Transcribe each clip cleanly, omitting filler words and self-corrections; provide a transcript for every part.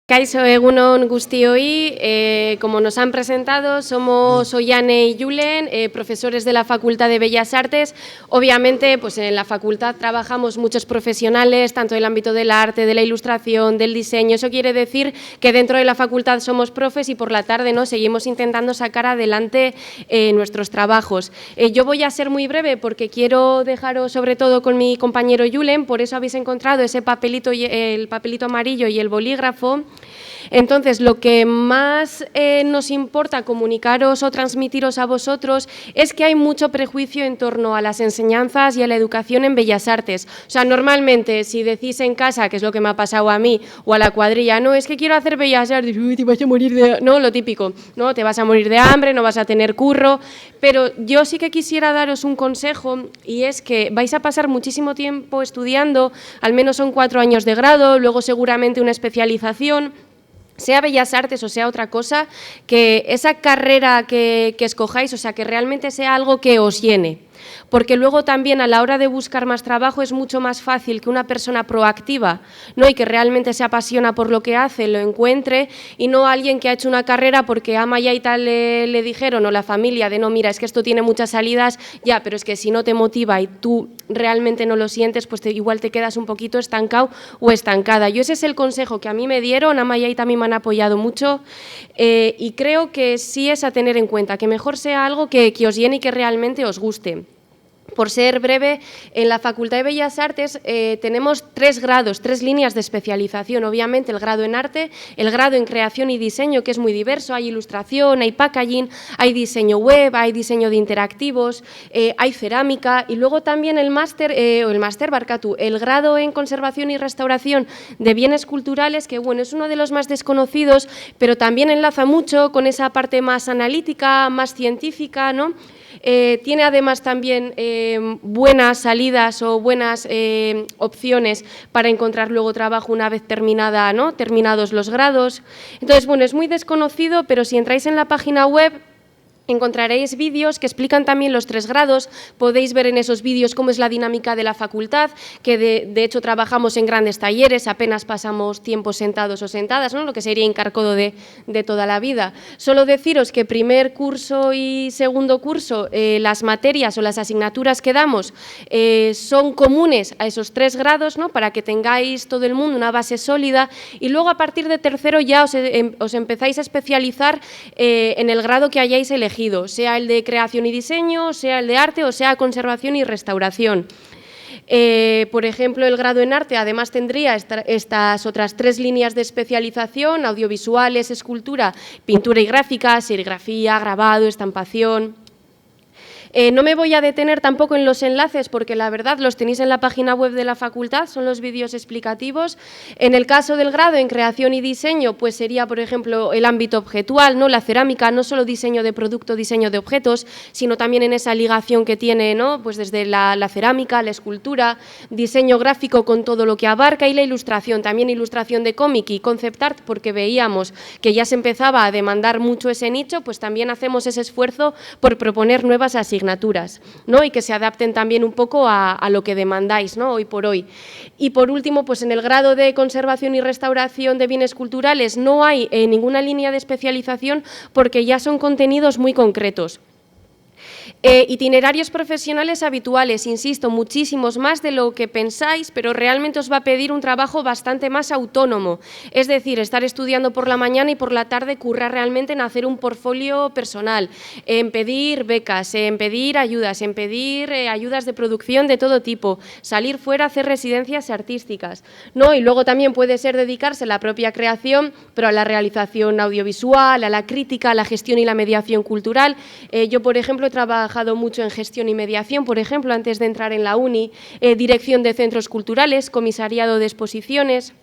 Kaixo, egunon guztioi. Como nos han presentado, somos Ollane y Julen, profesores de la Facultad de Bellas Artes. Obviamente, pues en la facultad trabajamos muchos profesionales, tanto del ámbito del arte, de la ilustración, del diseño. Eso quiere decir que dentro de la facultad somos profes y por la tarde ¿no? seguimos intentando sacar adelante nuestros trabajos. Yo voy a ser muy breve porque quiero dejaros sobre todo con mi compañero Julen, por eso habéis encontrado ese papelito, el papelito amarillo y el bolígrafo. Entonces, lo que más nos importa comunicaros o transmitiros a vosotros es que hay mucho prejuicio en torno a las enseñanzas y a la educación en Bellas Artes. O sea, normalmente, si decís en casa, que es lo que me ha pasado a mí, o a la cuadrilla, no, es que quiero hacer Bellas Artes, uy, te vas a morir de... No, lo típico, no, te vas a morir de hambre, no vas a tener curro, pero yo sí que quisiera daros un consejo y es que vais a pasar muchísimo tiempo estudiando, al menos son 4 años de grado, luego seguramente una especialización, sea Bellas Artes o sea otra cosa, que esa carrera que escojáis, o sea, que realmente sea algo que os llene. Porque luego también a la hora de buscar más trabajo es mucho más fácil que una persona proactiva, ¿no? Y que realmente se apasiona por lo que hace, lo encuentre, y no alguien que ha hecho una carrera porque ama ya y tal le dijeron, o la familia, de no, mira, es que esto tiene muchas salidas, ya, pero es que si no te motiva y tú realmente no lo sientes, pues igual te quedas un poquito estancado o estancada. Yo ese es el consejo que a mí me dieron, Ama y Ai también me han apoyado mucho, y creo que sí es a tener en cuenta, que mejor sea algo que os llene y que realmente os guste. Por ser breve, en la Facultad de Bellas Artes tenemos 3 grados, 3 líneas de especialización. Obviamente el grado en arte, el grado en creación y diseño, que es muy diverso, hay ilustración, hay packaging, hay diseño web, hay diseño de interactivos, hay cerámica y luego también el máster, Barkatu, el grado en conservación y restauración de bienes culturales, que bueno, es uno de los más desconocidos, pero también enlaza mucho con esa parte más analítica, más científica, ¿no? Tiene además también buenas salidas o buenas opciones para encontrar luego trabajo una vez terminados los grados. Entonces, bueno, es muy desconocido, pero si entráis en la página web encontraréis vídeos que explican también los 3 grados, podéis ver en esos vídeos cómo es la dinámica de la facultad, que de hecho trabajamos en grandes talleres, apenas pasamos tiempo sentados o sentadas, ¿no? Lo que sería Incarcodo de toda la vida. Solo deciros que primer curso y segundo curso, las materias o las asignaturas que damos son comunes a esos 3 grados, ¿no? Para que tengáis todo el mundo una base sólida y luego a partir de tercero ya os empezáis a especializar en el grado que hayáis elegido, sea el de creación y diseño, sea el de arte o sea conservación y restauración. Por ejemplo, el grado en arte además tendría estas otras 3 líneas de especialización, audiovisuales, escultura, pintura y gráfica, serigrafía, grabado, estampación. No me voy a detener tampoco en los enlaces porque la verdad los tenéis en la página web de la facultad, son los vídeos explicativos. En el caso del grado en creación y diseño, pues sería, por ejemplo, el ámbito objetual, ¿no? La cerámica, no solo diseño de producto, diseño de objetos, sino también en esa ligación que tiene, ¿no? Pues desde la cerámica, la escultura, diseño gráfico con todo lo que abarca y la ilustración, también ilustración de cómic y concept art, porque veíamos que ya se empezaba a demandar mucho ese nicho, pues también hacemos ese esfuerzo por proponer nuevas asignaturas, ¿no? Y que se adapten también un poco a lo que demandáis, ¿no? Hoy por hoy. Y por último, pues en el grado de conservación y restauración de bienes culturales no hay ninguna línea de especialización porque ya son contenidos muy concretos. Itinerarios profesionales habituales, insisto, muchísimos más de lo que pensáis, pero realmente os va a pedir un trabajo bastante más autónomo, es decir, estar estudiando por la mañana y por la tarde currar realmente en hacer un portfolio personal, en pedir becas, en pedir ayudas, en pedir ayudas de producción de todo tipo, salir fuera a hacer residencias artísticas, ¿no? Y luego también puede ser dedicarse a la propia creación, pero a la realización audiovisual, a la crítica, a la gestión y la mediación cultural. Yo, por ejemplo, he trabajado mucho en gestión y mediación, por ejemplo, antes de entrar en la uni, dirección de centros culturales, comisariado de exposiciones.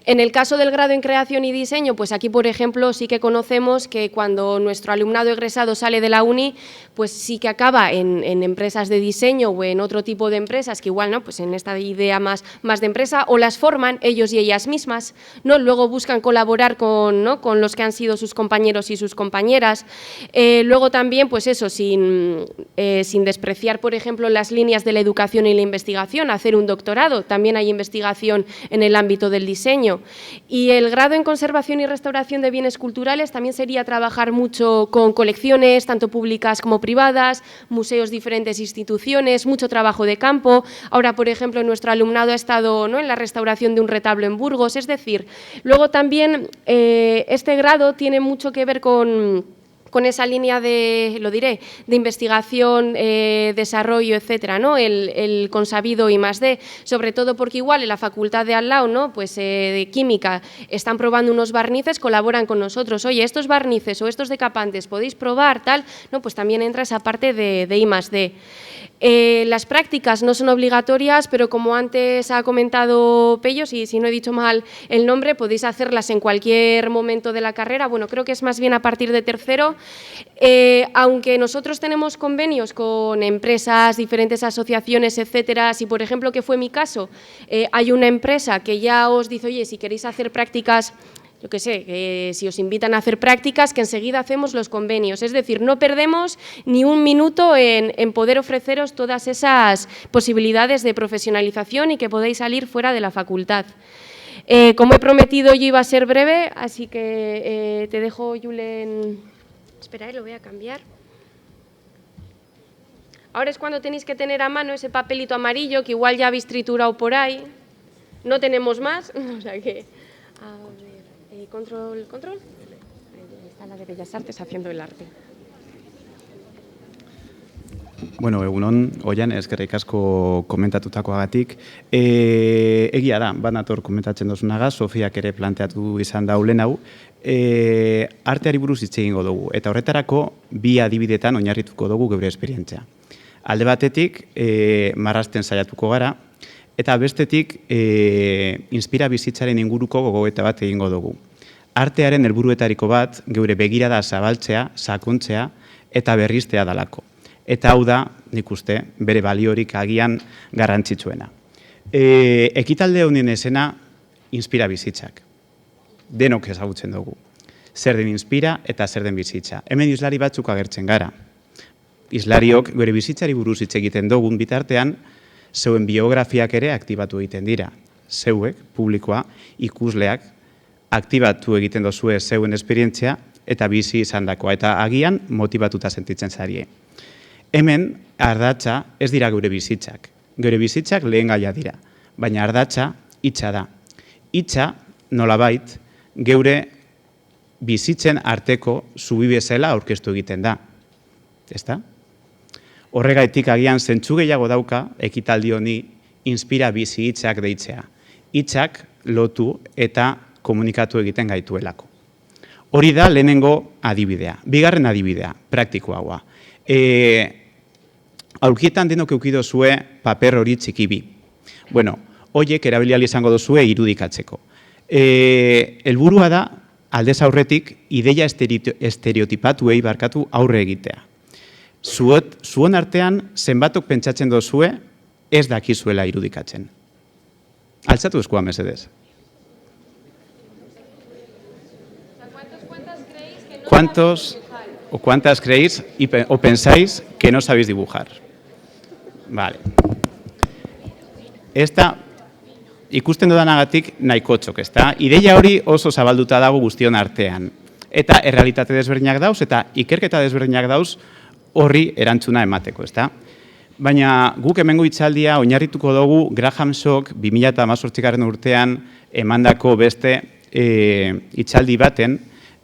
En el caso del grado en creación y diseño, pues aquí, por ejemplo, sí que conocemos que cuando nuestro alumnado egresado sale de la uni, pues sí que acaba en empresas de diseño o en otro tipo de empresas, que igual, ¿no? Pues en esta idea más de empresa, o las forman ellos y ellas mismas, ¿no? Luego buscan colaborar con los que han sido sus compañeros y sus compañeras. Luego también, pues eso, sin despreciar, por ejemplo, las líneas de la educación y la investigación, hacer un doctorado, también hay investigación en el ámbito del diseño. museo. Y el grado en conservación y restauración de bienes culturales también sería trabajar mucho con colecciones, tanto públicas como privadas, museos, diferentes instituciones, mucho trabajo de campo. Ahora, por ejemplo, nuestro alumnado ha estado, ¿no?, en la restauración de un retablo en Burgos. Es decir, luego también este grado tiene mucho que ver con esa línea de, lo diré, de investigación, desarrollo, etcétera, ¿no? El consabido I+D, sobre todo porque igual en la facultad de al lado, ¿no?, pues de química, están probando unos barnices, colaboran con nosotros. Oye, estos barnices o estos decapantes, ¿podéis probar? Tal, ¿no? Pues también entra esa parte de I+D. Las prácticas no son obligatorias, pero como antes ha comentado Pello, si no he dicho mal el nombre, podéis hacerlas en cualquier momento de la carrera. Bueno, creo que es más bien a partir de tercero. Aunque nosotros tenemos convenios con empresas, diferentes asociaciones, etcétera, si por ejemplo, que fue mi caso, hay una empresa que ya os dice, oye, si queréis hacer prácticas, yo qué sé, si os invitan a hacer prácticas, que enseguida hacemos los convenios. Es decir, no perdemos ni un minuto en poder ofreceros todas esas posibilidades de profesionalización y que podáis salir fuera de la facultad. Como he prometido, yo iba a ser breve, así que te dejo, Julen. Espera, lo voy a cambiar. Ahora es cuando tenéis que tener a mano ese papelito amarillo que igual ya habéis triturado por ahí. No tenemos más, o sea que... A ver. Control. Ahí está la de Bellas Artes haciendo el arte. Bueno, egunon, Oian, eskerrik asko komentatutakoagatik. Egia da, banator komentatzen dozunagaz, Sofiak ere planteatu izan da ulen hau. Arteari buruz hitz egingo dugu, eta horretarako bi adibidetan oinarrituko dugu geure esperientzia. Alde batetik, marrazten saiatuko gara, eta bestetik, inspira bizitzaren inguruko gogoeta bat egingo dugu. Artearen helburuetariko bat, geure begirada zabaltzea, sakontzea eta berriztea dalako. Eta hau da, nik uste, bere baliorik agian garrantzitsuena. Ekitalde honien esena, inspira bizitzak. Denok ezagutzen dugu. Zer den inspira eta zer den bizitza. Hemen islari batzuk agertzen gara. Islariok, bere bizitzari buruz hitz egiten dugun bitartean, zeuen biografiak ere aktibatu egiten dira. Zeuek, publikoa, ikusleak, aktibatu egiten dozue zeuen esperientzia eta bizi izandakoa, eta agian motibatuta sentitzen zarie. Hemen, ardatza ez dira gure bizitzak. Gure bizitzak lehen gaia dira, baina ardatza hitza da. Hitza, nolabait, geure bizitzen arteko zubi bezala aurkeztu egiten da. Ezta? Horregaitik agian zentzu gehiago dauka ekitaldi honi inspira bizi hitzak deitzea. Hitzak lotu eta komunikatu egiten gaituelako. Hori da lehenengo adibidea. Bigarren adibidea, praktikoagoa. Aulkietan denok eduki dozue paper hori txiki bi. Bueno, horiek erabili ahal izango dozue irudikatzeko. Helburua da, aldez aurretik, ideia estereotipatuei barkatu aurre egitea. Zuen artean, zenbatok pentsatzen dozue, ez dakizuela irudikatzen. Altzatu eskua, mesedez. ¿Cuántos o cuántas creéis o pensáis que no sabéis dibujar? Vale. Esta, ikusten dudanagatik nahikotxok, ezta? Ideia hori oso zabalduta dago guztion artean. Eta errealitate desberdinak dauz, eta ikerketa desberdinak dauz horri erantzuna emateko, ezta? Baina guk hemengo hitzaldia oinarrituko dugu Graham Sok 2018 urtean emandako beste hitzaldi baten,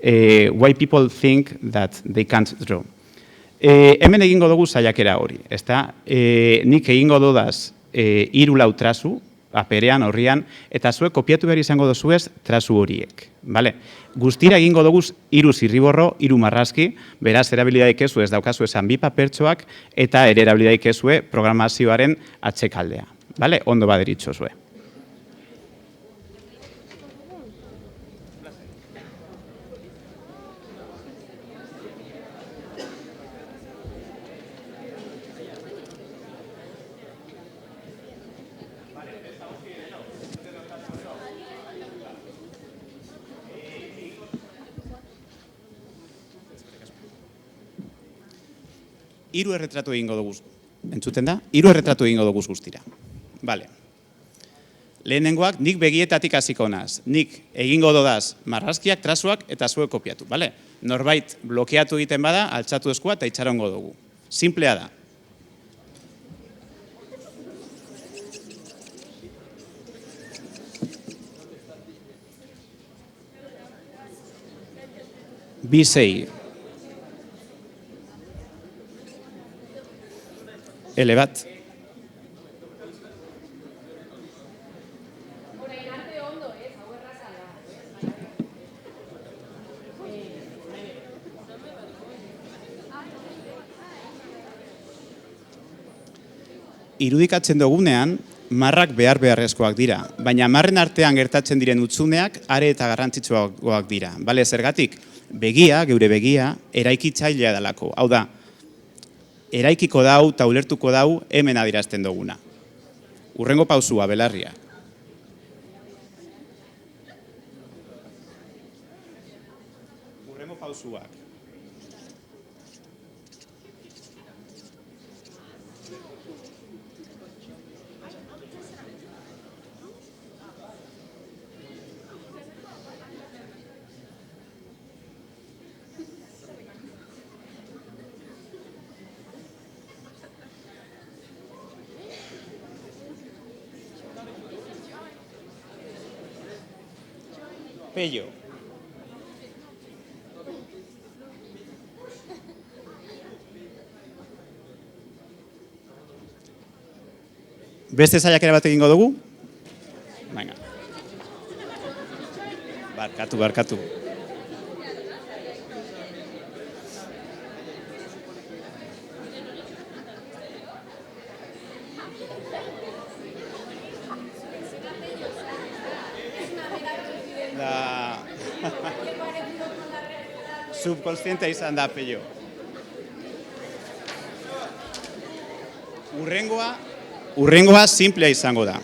Why People Think That They Can't Draw. Hemen egingo dugu saiakera hori, ezta? Nik egingo dodaz 3-4 trazu, aperean, horrian, eta zuek kopiatu behar izango dozuez trazu horiek. Guztira egingo dugu 3 zirriborro, 3 marrazki, beraz erabilidaik ezu ez daukazu esan bi papertxoak, eta ere erabilidaik ezue programazioaren atxekaldea. Ondo baderitxo zue. Hiru erretratu egingo dugu, entzuten da? 3 erretratu egingo dugu guztira. Lehenengoak nik begietatik hasiko naz. Nik egingo dodaz marrazkiak, trazuak eta zuek kopiatu, bale? Norbait blokeatu egiten bada, altxatu eskua eta itxarongo dugu. Simplea da. Bisei. Elebat. Irudikatzen dugunean, marrak beharrezkoak dira, baina marren artean gertatzen diren utzuneak are eta garrantzitsuagoak dira. Bale, zergatik, begia, geure begia, eraikitzailea dalako. Hau da, eraikiko dau, eta ulertuko dau, hemen adierazten duguna. Hurrengo pausua, belarria. Hurrengo pausuak. Pello. Beste saiakera bat egingo dugu? Venga. Barkatu. Subconsciente izan da, Pello. Hurrengoa simplea izango da.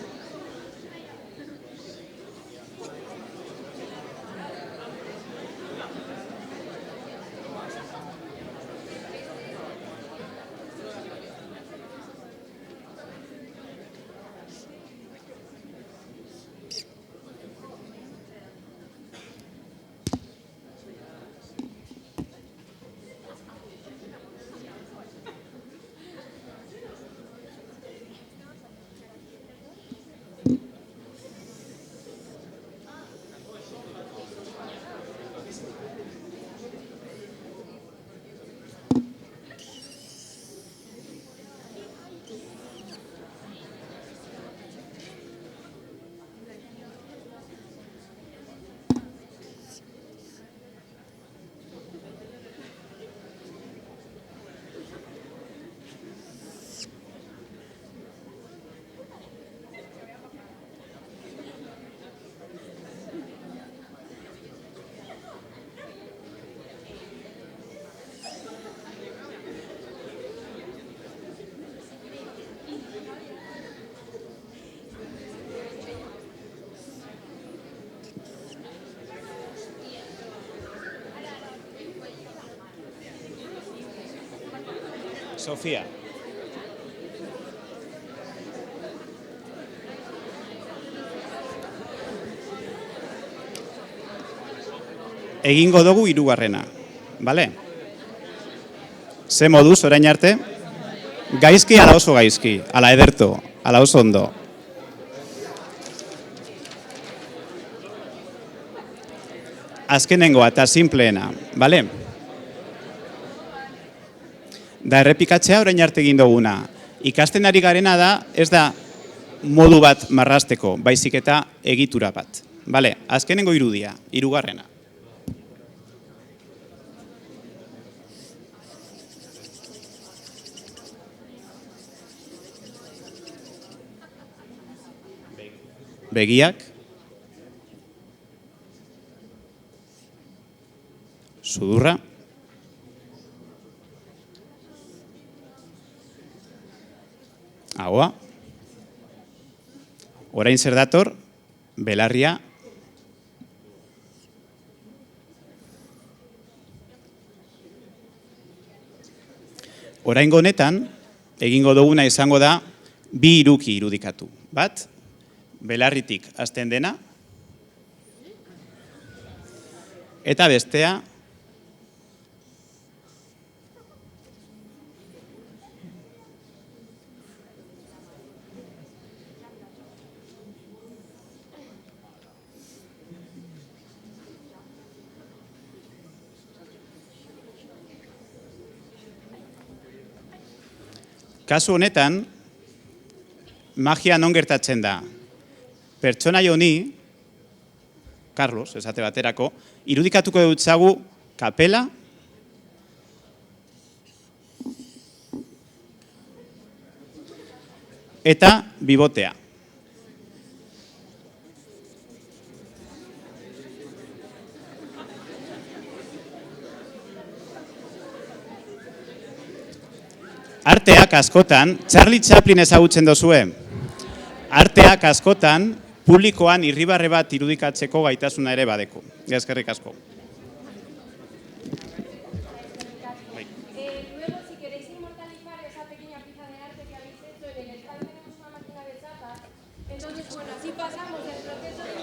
Sofia. Egingo dugu hirugarrena, bale? Ze moduz orain arte? Gaizki ala oso gaizki, ala ederto, ala oso ondo. Azkenengoa eta simpleena, bale? Da errepikatzea orain arte egin duguna. Ikasten ari garena da, ez da modu bat marrasteko, baizik eta egitura bat. Bale, azkenengo irudia, hirugarrena. Begiak. Sudurra. Ahoa. Orain zer dator, belarria. Oraingo honetan, egingo duguna izango da, bi iruki irudikatu. Bat, belarritik hasten dena, eta bestea kasu honetan, magia non gertatzen da. Pertsonai honi, Carlos, esate baterako, irudikatuko dutzagu kapela, eta bibotea. Arteak askotan, Charlie Chaplin ezagutzen dozue. Arteak askotan, publikoan irribarre bat irudikatzeko gaitasuna ere badeko. Eskerrik asko. Luego, si queréis inmortalizar esa pequeña pieza de arte que habéis hecho, en el estado tenemos una máquina de chapa. Entonces, bueno, así pasamos del proceso de